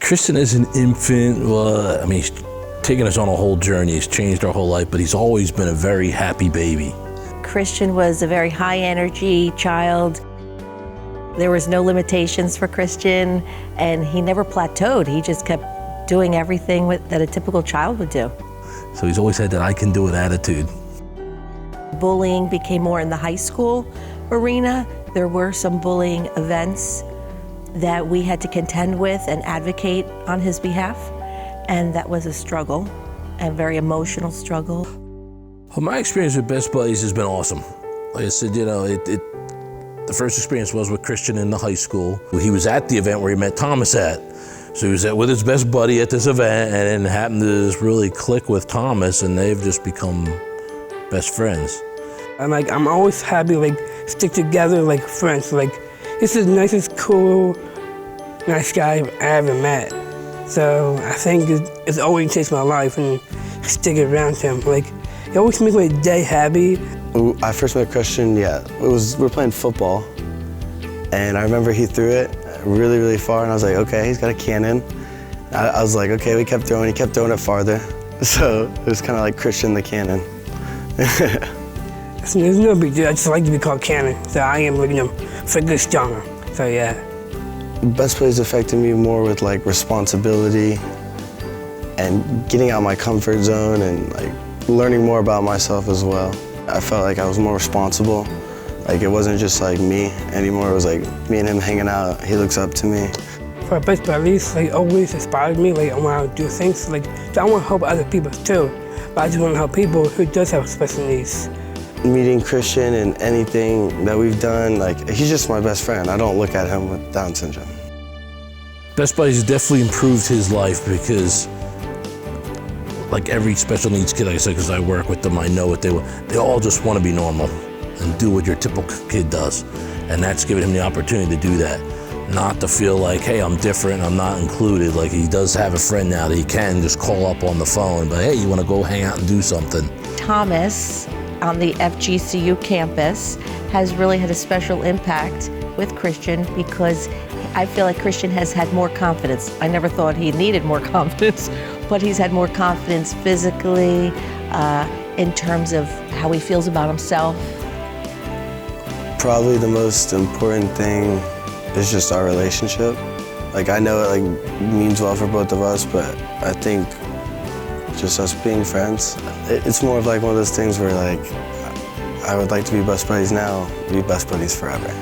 Christian is an infant. Well, I mean, he's taken us on a whole journey. He's changed our whole life, but he's always been a very happy baby. Christian was a very high energy child. There was no limitations for Christian, and he never plateaued. He just kept doing everything that a typical child would do. So he's always had that I can do it attitude. Bullying became more in the high school arena. There were some bullying events that we had to contend with and advocate on his behalf, and that was a struggle, a very emotional struggle. Well, my experience with Best Buddies has been awesome. Like I said, you know, the first experience was with Christian in the high school. He was at the event where he met Thomas at. So he was with his best buddy at this event, and then happened to just really click with Thomas, and they've just become best friends. I'm always happy, stick together like friends. This is the nicest, cool, nice guy I ever met. So I think it's always changed my life and stick around him. It always makes my day happy. When I first met Christian, we were playing football, and I remember he threw it really, really far, and I was like, okay, he's got a cannon. I was like, okay, he kept throwing it farther. So it was kind of like Christian the Cannon. There's no big deal, I just like to be called Cannon, so I am physically stronger, so yeah. Best Buddies affected me more with responsibility and getting out of my comfort zone and learning more about myself as well. I felt like I was more responsible. It wasn't just me anymore, it was me and him hanging out. He looks up to me. For Best Buddies, always inspired me, I want to do things, so I want to help other people too, but I just want to help people who does have special needs. Meeting Christian and anything that we've done, he's just my best friend. I don't look at him with Down syndrome. Best Buddies definitely improved his life because, like every special needs kid, like I said, because I work with them, I know what they all just want to be normal and do what your typical kid does. And that's giving him the opportunity to do that. Not to feel like, hey, I'm different, I'm not included. He does have a friend now that he can just call up on the phone, but hey, you want to go hang out and do something. Thomas on the FGCU campus has really had a special impact with Christian because I feel like Christian has had more confidence. I never thought he needed more confidence, but he's had more confidence physically, in terms of how he feels about himself. Probably the most important thing is just our relationship. I know it means well for both of us, but I think just us being friends, it's more of one of those things where I would like to be best buddies now, be best buddies forever.